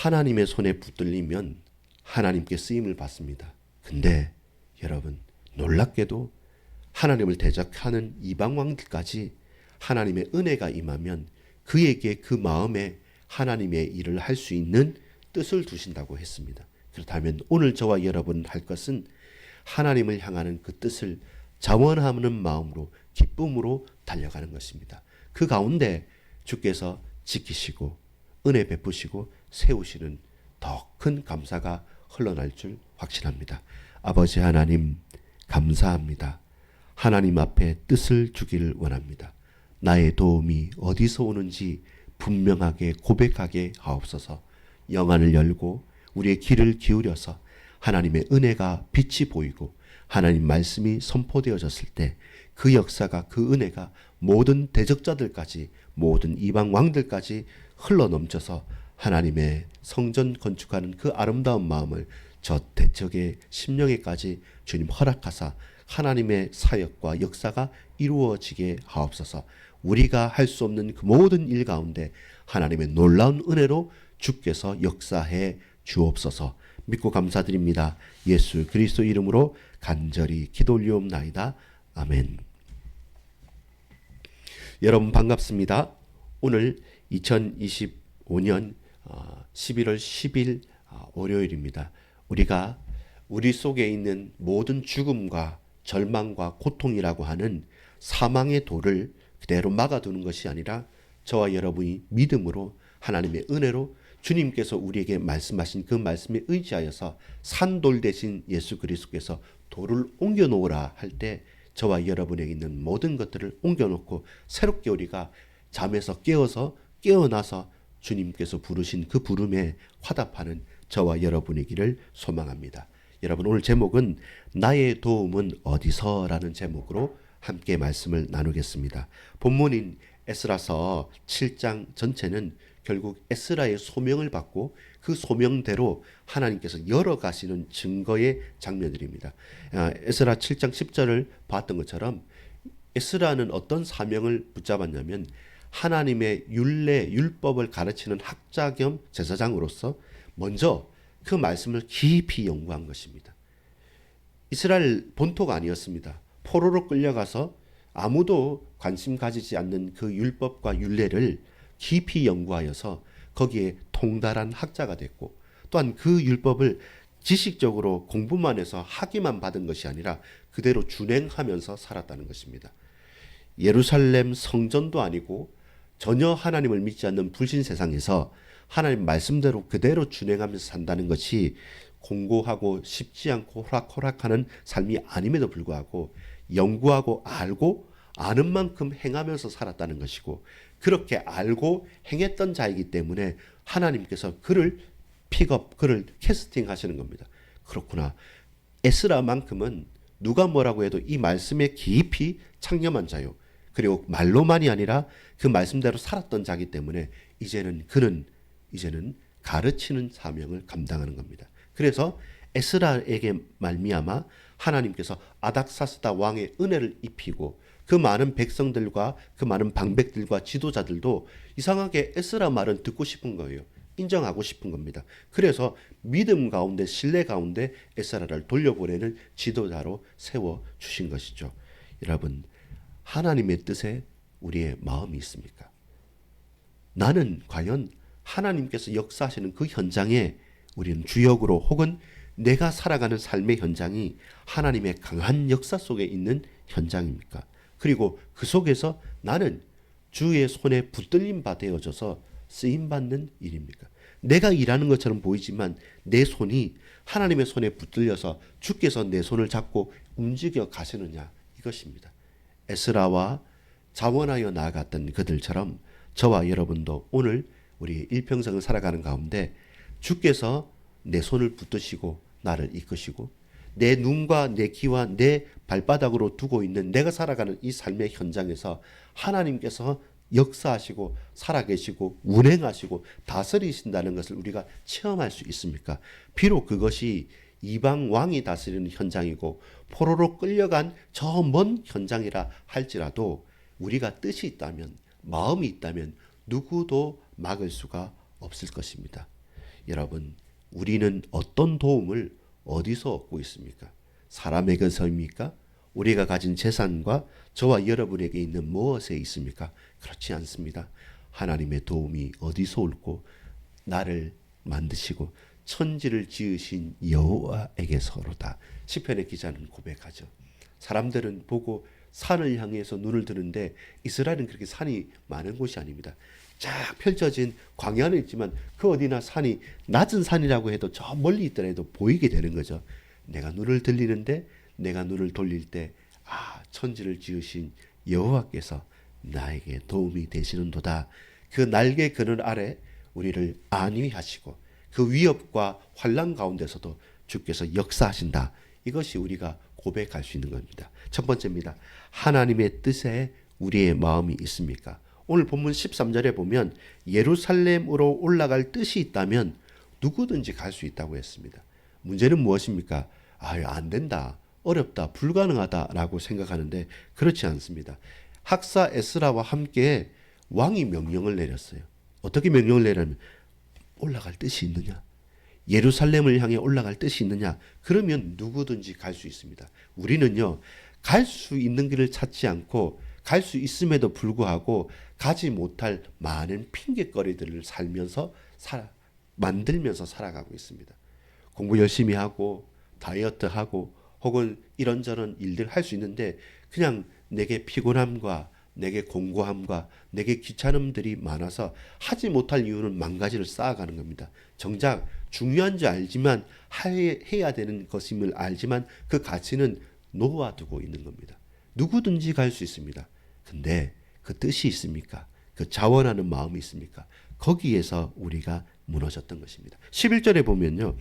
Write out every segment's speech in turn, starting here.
하나님의 손에 붙들리면 하나님께 쓰임을 받습니다. 근데 여러분, 놀랍게도 하나님을 대적하는 이방 왕들까지 하나님의 은혜가 임하면 그에게 그 마음에 하나님의 일을 할 수 있는 뜻을 두신다고 했습니다. 그렇다면 오늘 저와 여러분 할 것은 하나님을 향하는 그 뜻을 자원하는 마음으로 기쁨으로 달려가는 것입니다. 그 가운데 주께서 지키시고 은혜 베푸시고 세우시는 더 큰 감사가 흘러날 줄 확신합니다. 아버지 하나님, 감사합니다. 하나님 앞에 뜻을 주기를 원합니다. 나의 도움이 어디서 오는지 분명하게 고백하게 하옵소서. 영안을 열고 우리의 귀를 기울여서 하나님의 은혜가 빛이 보이고 하나님 말씀이 선포되어졌을 때 그 역사가, 그 은혜가 모든 대적자들까지, 모든 이방 왕들까지 흘러넘쳐서 하나님의 성전 건축하는 그 아름다운 마음을 저 대적의 심령에까지 주님 허락하사 하나님의 사역과 역사가 이루어지게 하옵소서. 우리가 할 수 없는 그 모든 일 가운데 하나님의 놀라운 은혜로 주께서 역사해 주옵소서. 믿고 감사드립니다. 예수 그리스도 이름으로 간절히 기도 올리옵나이다. 아멘. 여러분 반갑습니다. 오늘 2025년 11월 10일 월요일입니다. 우리가 우리 속에 있는 모든 죽음과 절망과 고통이라고 하는 사망의 돌을 그대로 막아두는 것이 아니라 저와 여러분이 믿음으로 하나님의 은혜로 주님께서 우리에게 말씀하신 그 말씀에 의지하여서 산돌 대신 예수 그리스도께서 돌을 옮겨 놓으라 할 때 저와 여러분에게 있는 모든 것들을 옮겨 놓고 새롭게 우리가 잠에서 깨어서 깨어나서 주님께서 부르신 그 부름에 화답하는 저와 여러분이기를 소망합니다. 여러분, 오늘 제목은 나의 도움은 어디서? 라는 제목으로 함께 말씀을 나누겠습니다. 본문인 에스라서 7장 전체는 결국 에스라의 소명을 받고 그 소명대로 하나님께서 열어가시는 증거의 장면들입니다. 에스라 7장 10절을 봤던 것처럼 에스라는 어떤 사명을 붙잡았냐면 하나님의 율례, 율법을 가르치는 학자 겸 제사장으로서 먼저 그 말씀을 깊이 연구한 것입니다. 이스라엘 본토가 아니었습니다. 포로로 끌려가서 아무도 관심 가지지 않는 그 율법과 율례를 깊이 연구하여서 거기에 통달한 학자가 됐고, 또한 그 율법을 지식적으로 공부만 해서 학위만 받은 것이 아니라 그대로 준행하면서 살았다는 것입니다. 예루살렘 성전도 아니고 전혀 하나님을 믿지 않는 불신 세상에서 하나님 말씀대로 그대로 준행하면서 산다는 것이 공고하고 쉽지 않고 호락호락하는 삶이 아님에도 불구하고 연구하고 알고 아는 만큼 행하면서 살았다는 것이고, 그렇게 알고 행했던 자이기 때문에 하나님께서 그를 픽업, 그를 캐스팅 하시는 겁니다. 그렇구나. 에스라만큼은 누가 뭐라고 해도 이 말씀에 깊이 창념한 자요. 그리고 말로만이 아니라 그 말씀대로 살았던 자기 때문에 이제는 그는 가르치는 사명을 감당하는 겁니다. 그래서 에스라에게 말미암아 하나님께서 아닥사스다 왕의 은혜를 입히고 그 많은 백성들과 그 많은 방백들과 지도자들도 이상하게 에스라 말은 듣고 싶은 거예요. 인정하고 싶은 겁니다. 그래서 믿음 가운데, 신뢰 가운데 에스라를 돌려보내는 지도자로 세워주신 것이죠. 여러분, 하나님의 뜻에 우리의 마음이 있습니까? 나는 과연 하나님께서 역사하시는 그 현장에 우리는 주역으로, 혹은 내가 살아가는 삶의 현장이 하나님의 강한 역사 속에 있는 현장입니까? 그리고 그 속에서 나는 주의 손에 붙들림 바 되어져서 쓰임받는 일입니까? 내가 일하는 것처럼 보이지만 내 손이 하나님의 손에 붙들려서 주께서 내 손을 잡고 움직여 가시느냐, 이것입니다. 에스라와 자원하여 나아갔던 그들처럼 저와 여러분도 오늘 우리 일평생을 살아가는 가운데 주께서 내 손을 붙드시고 나를 이끄시고 내 눈과 내 귀와 내 발바닥으로 두고 있는 내가 살아가는 이 삶의 현장에서 하나님께서 역사하시고 살아계시고 운행하시고 다스리신다는 것을 우리가 체험할 수 있습니까? 비록 그것이 이방 왕이 다스리는 현장이고 포로로 끌려간 저 먼 현장이라 할지라도 우리가 뜻이 있다면, 마음이 있다면 누구도 막을 수가 없을 것입니다. 여러분, 우리는 어떤 도움을 어디서 얻고 있습니까? 사람에게서입니까? 우리가 가진 재산과 저와 여러분에게 있는 무엇에 있습니까? 그렇지 않습니다. 하나님의 도움이 어디서 올고 나를 만드시고 천지를 지으신 여호와에게서로다. 시편의 기자는 고백하죠. 사람들은 보고 산을 향해서 눈을 드는데 이스라엘은 그렇게 산이 많은 곳이 아닙니다. 쫙 펼쳐진 광야는 있지만 그 어디나 산이 낮은 산이라고 해도 저 멀리 있더라도 보이게 되는 거죠. 내가 눈을 들리는데 내가 눈을 돌릴 때 천지를 지으신 여호와께서 나에게 도움이 되시는도다. 그 날개 그늘 아래 우리를 안위하시고 그 위협과 환난 가운데서도 주께서 역사하신다. 이것이 우리가 고백할 수 있는 겁니다. 첫 번째입니다. 하나님의 뜻에 우리의 마음이 있습니까? 오늘 본문 13절에 보면 예루살렘으로 올라갈 뜻이 있다면 누구든지 갈 수 있다고 했습니다. 문제는 무엇입니까? 안 된다, 어렵다, 불가능하다라고 생각하는데 그렇지 않습니다. 학사 에스라와 함께 왕이 명령을 내렸어요. 어떻게 명령을 내려면 올라갈 뜻이 있느냐? 예루살렘을 향해 올라갈 뜻이 있느냐? 그러면 누구든지 갈 수 있습니다. 우리는요, 갈 수 있는 길을 찾지 않고 갈 수 있음에도 불구하고 가지 못할 많은 핑계거리들을 만들면서 살아가고 있습니다. 공부 열심히 하고 다이어트하고 혹은 이런저런 일들 할 수 있는데 그냥 내게 피곤함과 내게 공고함과 내게 귀찮음들이 많아서 하지 못할 이유는 만 가지를 쌓아가는 겁니다. 정작 중요한 줄 알지만 해야 되는 것임을 알지만 그 가치는 놓아두고 있는 겁니다. 누구든지 갈 수 있습니다. 근데 그 뜻이 있습니까? 그 자원하는 마음이 있습니까? 거기에서 우리가 무너졌던 것입니다. 11절에 보면요.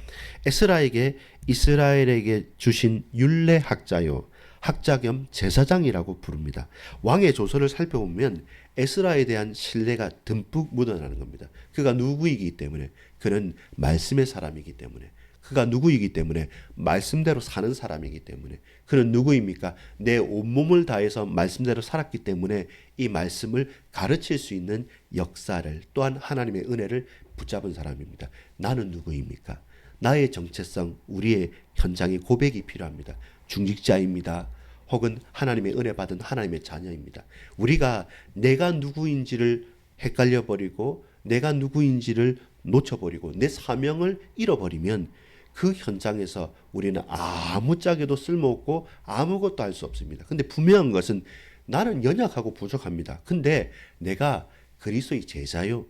에스라에게 이스라엘에게 주신 율례학자요. 학자 겸 제사장이라고 부릅니다. 왕의 조서를 살펴보면 에스라에 대한 신뢰가 듬뿍 묻어나는 겁니다. 그가 누구이기 때문에, 그는 말씀의 사람이기 때문에, 그가 누구이기 때문에, 말씀대로 사는 사람이기 때문에, 그는 누구입니까? 내 온몸을 다해서 말씀대로 살았기 때문에 이 말씀을 가르칠 수 있는 역사를, 또한 하나님의 은혜를 붙잡은 사람입니다. 나는 누구입니까? 나의 정체성, 우리의 현장의 고백이 필요합니다. 중직자입니다. 혹은 하나님의 은혜 받은 하나님의 자녀입니다. 우리가 내가 누구인지를 헷갈려버리고 내가 누구인지를 놓쳐버리고 내 사명을 잃어버리면 그 현장에서 우리는 아무짝에도 쓸모없고 아무것도 할 수 없습니다. 근데 분명한 것은 나는 연약하고 부족합니다. 근데 내가 그리스도의 제자요,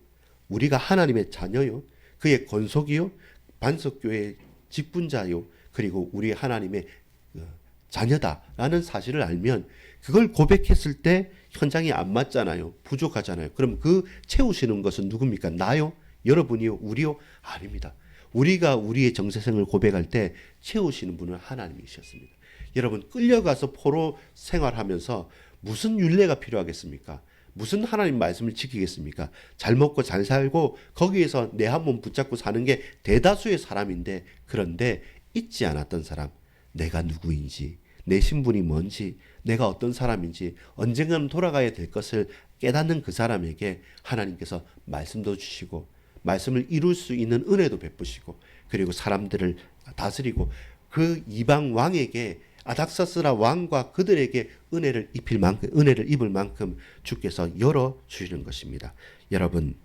우리가 하나님의 자녀요, 그의 권속이요, 반석교회의 직분자요, 그리고 우리 하나님의 자녀다라는 사실을 알면 그걸 고백했을 때 현장이 안 맞잖아요. 부족하잖아요. 그럼 그 채우시는 것은 누굽니까? 나요? 여러분이요? 우리요? 아닙니다. 우리가 우리의 정체성을 고백할 때 채우시는 분은 하나님이셨습니다. 여러분, 끌려가서 포로 생활하면서 무슨 율례가 필요하겠습니까? 무슨 하나님 말씀을 지키겠습니까? 잘 먹고 잘 살고 거기에서 내 한 몸 붙잡고 사는 게 대다수의 사람인데, 그런데 잊지 않았던 사람, 내가 누구인지, 내 신분이 뭔지, 내가 어떤 사람인지, 언젠가는 돌아가야 될 것을 깨닫는 그 사람에게 하나님께서 말씀도 주시고 말씀을 이룰 수 있는 은혜도 베푸시고 그리고 사람들을 다스리고 그 이방 왕에게, 아닥사스라 왕과 그들에게 은혜를 입을 만큼 주께서 열어 주시는 것입니다. 여러분,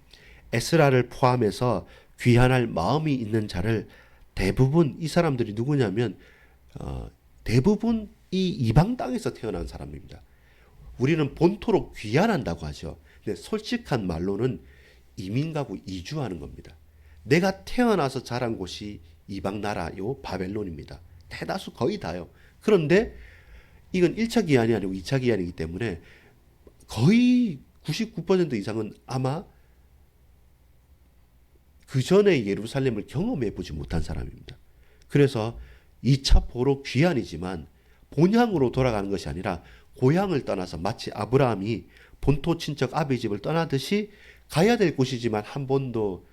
에스라를 포함해서 귀환할 마음이 있는 자를 대부분, 이 사람들이 누구냐면 대부분 이 이방 땅에서 태어난 사람입니다. 우리는 본토로 귀환한다고 하죠. 근데 솔직한 말로는 이민 가고 이주하는 겁니다. 내가 태어나서 자란 곳이 이방 나라요, 바벨론입니다. 대다수 거의 다요. 그런데 이건 1차 기한이 아니고 2차 기한이기 때문에 거의 99% 이상은 아마 그 전에 예루살렘을 경험해 보지 못한 사람입니다. 그래서 2차 포로 귀환이지만 본향으로 돌아가는 것이 아니라 고향을 떠나서 마치 아브라함이 본토 친척 아비 집을 떠나듯이 가야 될 곳이지만 한 번도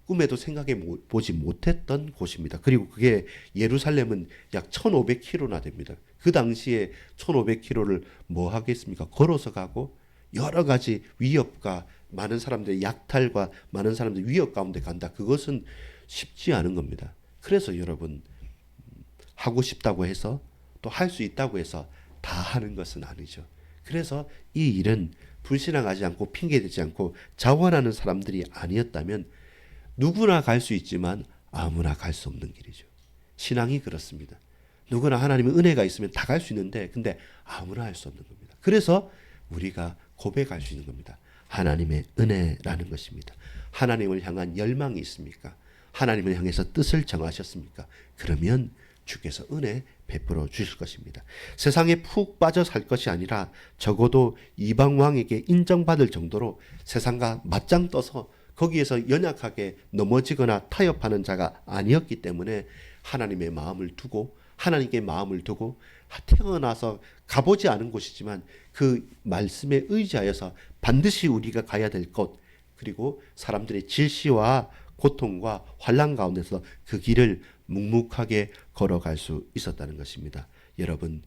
꿈에도 생각해 보지 못했던 곳입니다. 그리고 그게 예루살렘은 약 1500km나 됩니다. 그 당시에 1500km를 뭐 하겠습니까? 걸어서 가고 여러 가지 위협과 많은 사람들의 약탈과 많은 사람들의 위협 가운데 간다. 그것은 쉽지 않은 겁니다. 그래서 여러분, 하고 싶다고 해서 또 할 수 있다고 해서 다 하는 것은 아니죠. 그래서 이 일은 불신앙하지 않고 핑계대지 않고 자원하는 사람들이 아니었다면 누구나 갈 수 있지만 아무나 갈 수 없는 길이죠. 신앙이 그렇습니다. 누구나 하나님의 은혜가 있으면 다 갈 수 있는데 근데 아무나 할 수 없는 겁니다. 그래서 우리가 고백할 수 있는 겁니다. 하나님의 은혜라는 것입니다. 하나님을 향한 열망이 있습니까? 하나님을 향해서 뜻을 정하셨습니까? 그러면 주께서 은혜 베풀어 주실 것입니다. 세상에 푹 빠져 살 것이 아니라 적어도 이방 왕에게 인정받을 정도로 세상과 맞짱 떠서 거기에서 연약하게 넘어지거나 타협하는 자가 아니었기 때문에 하나님의 마음을 두고 하나님께 마음을 두고 태어나서 가보지 않은 곳이지만 그 말씀에 의지하여서 반드시 우리가 가야 될 것, 그리고 사람들의 질시와 고통과 환난 가운데서 그 길을 묵묵하게 걸어갈 수 있었다는 것입니다. 여러분,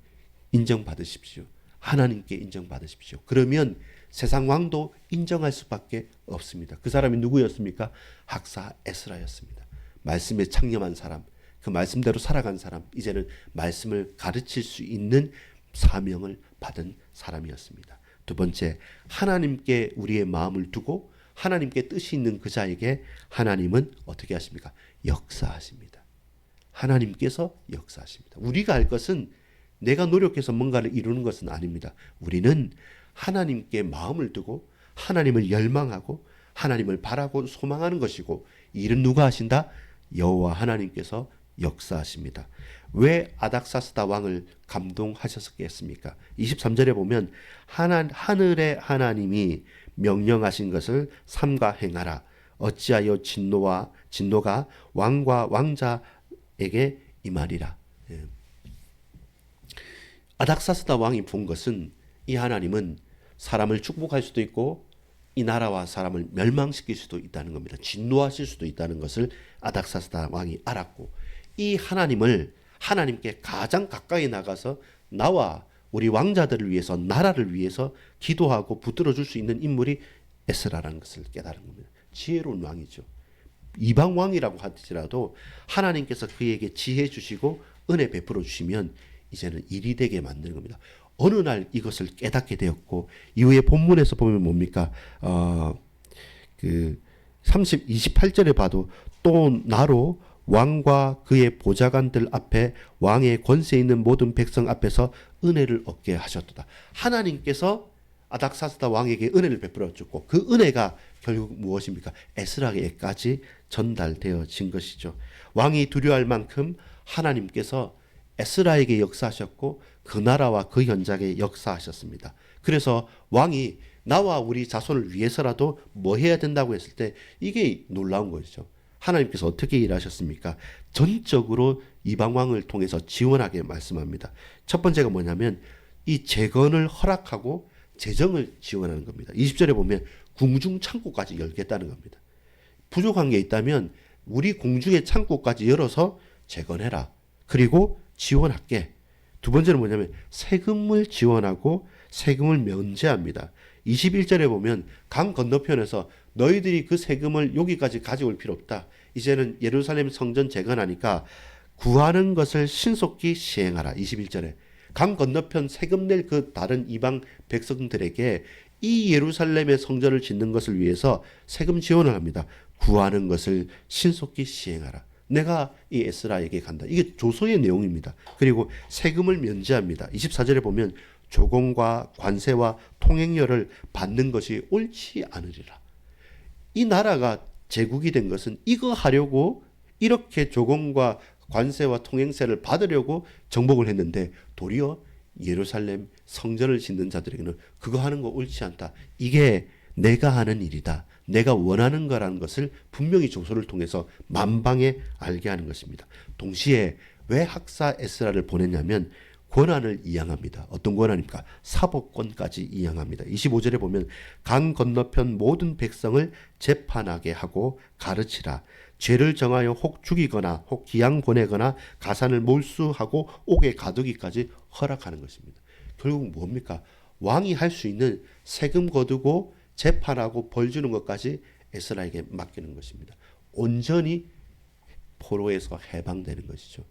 인정받으십시오. 하나님께 인정받으십시오. 그러면 세상 왕도 인정할 수밖에 없습니다. 그 사람이 누구였습니까? 학사 에스라였습니다. 말씀에 창념한 사람, 그 말씀대로 살아간 사람, 이제는 말씀을 가르칠 수 있는 사명을 받은 사람이었습니다. 두 번째, 하나님께 우리의 마음을 두고 하나님께 뜻이 있는 그 자에게 하나님은 어떻게 하십니까? 역사하십니다. 하나님께서 역사하십니다. 우리가 할 것은 내가 노력해서 뭔가를 이루는 것은 아닙니다. 우리는 하나님께 마음을 두고 하나님을 열망하고 하나님을 바라고 소망하는 것이고, 이 일은 누가 하신다? 여호와 하나님께서 역사하십니다. 왜 아닥사스다 왕을 감동하셨겠습니까? 23절에 보면 하늘의 하나님이 명령하신 것을 삼가 행하라. 어찌하여 진노가 왕과 왕자에게 임하리라. 아닥사스다 왕이 본 것은, 이 하나님은 사람을 축복할 수도 있고 이 나라와 사람을 멸망시킬 수도 있다는 겁니다. 진노하실 수도 있다는 것을 아닥사스다 왕이 알았고, 이 하나님을, 하나님께 가장 가까이 나가서 나와 우리 왕자들을 위해서, 나라를 위해서 기도하고 붙들어 줄 수 있는 인물이 에스라라는 것을 깨달은 겁니다. 지혜로운 왕이죠. 이방 왕이라고 할지라도 하나님께서 그에게 지혜 주시고 은혜 베풀어 주시면 이제는 일이 되게 만드는 겁니다. 어느 날 이것을 깨닫게 되었고, 이후에 본문에서 보면 뭡니까? 28절에 봐도 또 나로 왕과 그의 보좌관들 앞에 왕의 권세 있는 모든 백성 앞에서 은혜를 얻게 하셨도다. 하나님께서 아닥사스다 왕에게 은혜를 베풀어 줬고, 그 은혜가 결국 무엇입니까? 에스라에게까지 전달되어진 것이죠. 왕이 두려워할 만큼 하나님께서 에스라에게 역사하셨고 그 나라와 그 현장에 역사하셨습니다. 그래서 왕이 나와 우리 자손을 위해서라도 뭐 해야 된다고 했을 때 이게 놀라운 것이죠. 하나님께서 어떻게 일하셨습니까? 전적으로 이방 왕을 통해서 지원하게 말씀합니다. 첫 번째가 뭐냐면 이 재건을 허락하고 재정을 지원하는 겁니다. 20절에 보면 궁중 창고까지 열겠다는 겁니다. 부족한 게 있다면 우리 궁중의 창고까지 열어서 재건해라. 그리고 지원할게. 두 번째는 뭐냐면 세금을 지원하고 세금을 면제합니다. 21절에 보면 강 건너편에서 너희들이 그 세금을 여기까지 가져올 필요 없다. 이제는 예루살렘 성전 재건하니까 구하는 것을 신속히 시행하라. 21절에 강 건너편 세금 낼 그 다른 이방 백성들에게 이 예루살렘의 성전을 짓는 것을 위해서 세금 지원을 합니다. 구하는 것을 신속히 시행하라. 내가 이 에스라에게 간다. 이게 조서의 내용입니다. 그리고 세금을 면제합니다. 24절에 보면 조공과 관세와 통행료를 받는 것이 옳지 않으리라. 이 나라가 제국이 된 것은 이거 하려고 이렇게 조공과 관세와 통행세를 받으려고 정복을 했는데 도리어 예루살렘 성전을 짓는 자들에게는 그거 하는 거 옳지 않다. 이게 내가 하는 일이다. 내가 원하는 거라는 것을 분명히 조서를 통해서 만방에 알게 하는 것입니다. 동시에 왜 학사 에스라를 보냈냐면 권한을 이양합니다. 어떤 권한입니까? 사법권까지 이양합니다. 25절에 보면 강 건너편 모든 백성을 재판하게 하고 가르치라. 죄를 정하여 혹 죽이거나 혹 기양 보내거나 가산을 몰수하고 옥에 가두기까지 허락하는 것입니다. 결국 뭡니까? 왕이 할 수 있는 세금 거두고 재판하고 벌 주는 것까지 에스라에게 맡기는 것입니다. 온전히 포로에서 해방되는 것이죠.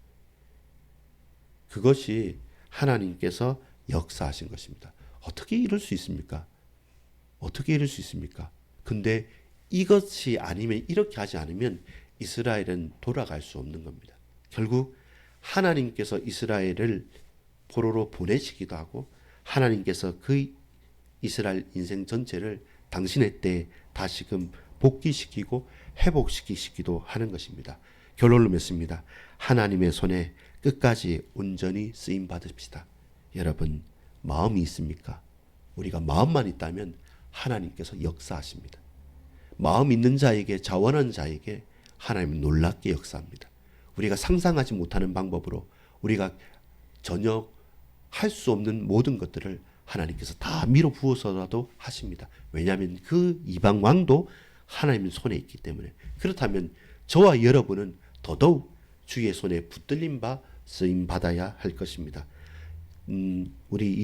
그것이 하나님께서 역사하신 것입니다. 어떻게 이럴 수 있습니까? 어떻게 이럴 수 있습니까? 근데 이것이 아니면, 이렇게 하지 않으면 이스라엘은 돌아갈 수 없는 겁니다. 결국 하나님께서 이스라엘을 포로로 보내시기도 하고 하나님께서 그 이스라엘 인생 전체를 당신의 때에 다시금 복귀시키고 회복시키시기도 하는 것입니다. 결론을 맺습니다. 하나님의 손에 끝까지 온전히 쓰임 받읍시다. 여러분, 마음이 있습니까? 우리가 마음만 있다면 하나님께서 역사하십니다. 마음 있는 자에게, 자원한 자에게 하나님은 놀랍게 역사합니다. 우리가 상상하지 못하는 방법으로 우리가 전혀 할 수 없는 모든 것들을 하나님께서 다 밀어부어서라도 하십니다. 왜냐하면 그 이방 왕도 하나님의 손에 있기 때문에. 그렇다면 저와 여러분은 더더욱 주의 손에 붙들림 바 쓰임 받아야 할 것입니다. 우리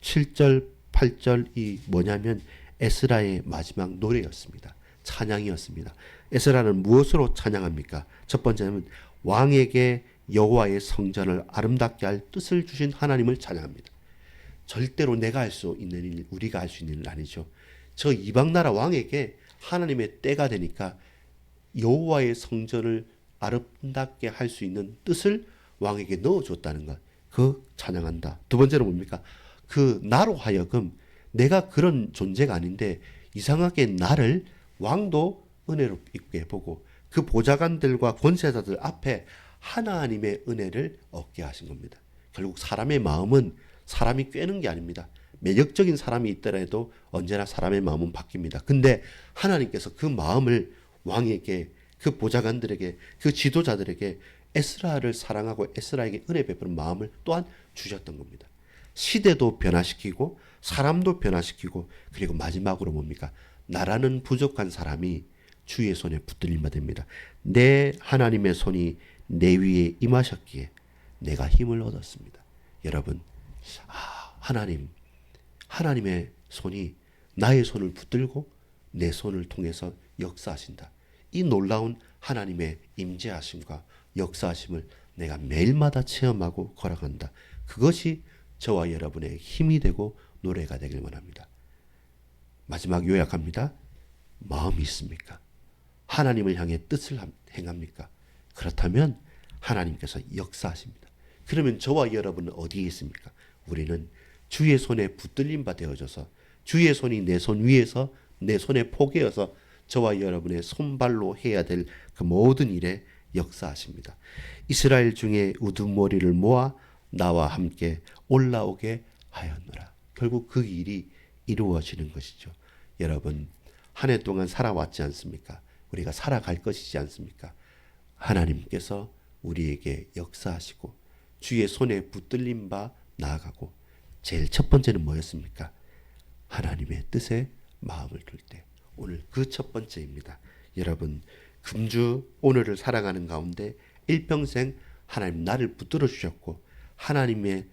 27절 8절이 뭐냐면 에스라의 마지막 노래였습니다. 찬양이었습니다. 에스라는 무엇으로 찬양합니까? 첫 번째는 왕에게 여호와의 성전을 아름답게 할 뜻을 주신 하나님을 찬양합니다. 절대로 내가 할 수 있는 일, 우리가 할 수 있는 일 아니죠. 저 이방 나라 왕에게 하나님의 때가 되니까 여호와의 성전을 아름답게 할 수 있는 뜻을 왕에게 넣어줬다는 것, 그 찬양한다. 두 번째는 뭡니까? 그 나로 하여금 내가 그런 존재가 아닌데 이상하게 나를 왕도 은혜롭게 보고 그 보좌관들과 권세자들 앞에 하나님의 은혜를 얻게 하신 겁니다. 결국 사람의 마음은 사람이 꿰는 게 아닙니다. 매력적인 사람이 있더라도 언제나 사람의 마음은 바뀝니다. 근데 하나님께서 그 마음을 왕에게, 그 보좌관들에게, 그 지도자들에게 에스라를 사랑하고 에스라에게 은혜 베푸는 마음을 또한 주셨던 겁니다. 시대도 변화시키고 사람도 변화시키고, 그리고 마지막으로 뭡니까? 나라는 부족한 사람이 주의 손에 붙들림 받습니다. 내 하나님의 손이 내 위에 임하셨기에 내가 힘을 얻었습니다. 여러분, 하나님의 손이 나의 손을 붙들고 내 손을 통해서 역사하신다. 이 놀라운 하나님의 임재하심과 역사하심을 내가 매일마다 체험하고 걸어간다. 그것이 저와 여러분의 힘이 되고 노래가 되길 원합니다. 마지막 요약합니다. 마음이 있습니까? 하나님을 향해 뜻을 행합니까? 그렇다면 하나님께서 역사하십니다. 그러면 저와 여러분은 어디에 있습니까? 우리는 주의 손에 붙들림 바 되어져서 주의 손이 내 손 위에서 내 손에 포개어서 저와 여러분의 손발로 해야 될 그 모든 일에 역사하십니다. 이스라엘 중에 우두머리를 모아 나와 함께 올라오게 하였노라. 결국 그 일이 이루어지는 것이죠. 여러분, 한 해 동안 살아왔지 않습니까? 우리가 살아갈 것이지 않습니까? 하나님께서 우리에게 역사하시고 주의 손에 붙들림 바 나아가고, 제일 첫 번째는 뭐였습니까? 하나님의 뜻에 마음을 둘 때. 오늘 그 첫 번째입니다. 여러분, 금주 오늘을 살아가는 가운데 일평생 하나님 나를 붙들어 주셨고 하나님의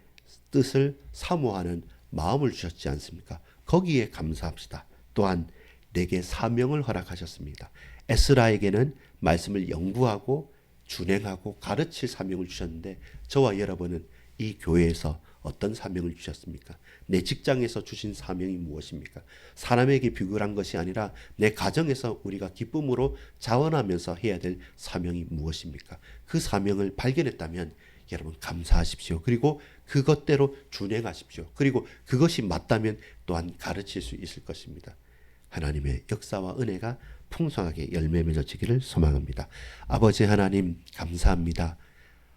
뜻을 사모하는 마음을 주셨지 않습니까? 거기에 감사합시다. 또한 내게 사명을 허락하셨습니다. 에스라에게는 말씀을 연구하고 준행하고 가르칠 사명을 주셨는데 저와 여러분은 이 교회에서 어떤 사명을 주셨습니까? 내 직장에서 주신 사명이 무엇입니까? 사람에게 비굴한 것이 아니라 내 가정에서 우리가 기쁨으로 자원하면서 해야 될 사명이 무엇입니까? 그 사명을 발견했다면 여러분 감사하십시오. 그리고 그것대로 준행하십시오. 그리고 그것이 맞다면 또한 가르칠 수 있을 것입니다. 하나님의 역사와 은혜가 풍성하게 열매 맺어지기를 소망합니다. 아버지 하나님, 감사합니다.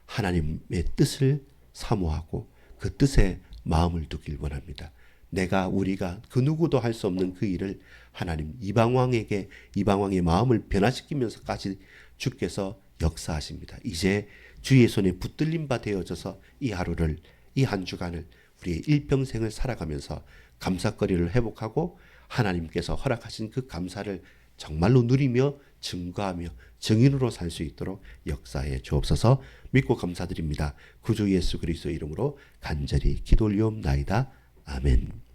하나님의 뜻을 사모하고 그 뜻에 마음을 두길 원합니다. 우리가 그 누구도 할 수 없는 그 일을 하나님 이방왕에게, 이방왕의 마음을 변화시키면서까지 주께서 역사하십니다. 이제 주의 손에 붙들림 바 되어져서 이 하루를, 이 한 주간을, 우리의 일평생을 살아가면서 감사거리를 회복하고 하나님께서 허락하신 그 감사를 정말로 누리며 증거하며 증인으로 살 수 있도록 역사해 주옵소서. 믿고 감사드립니다. 구주 예수 그리스도의 이름으로 간절히 기도 올리옵나이다. 아멘.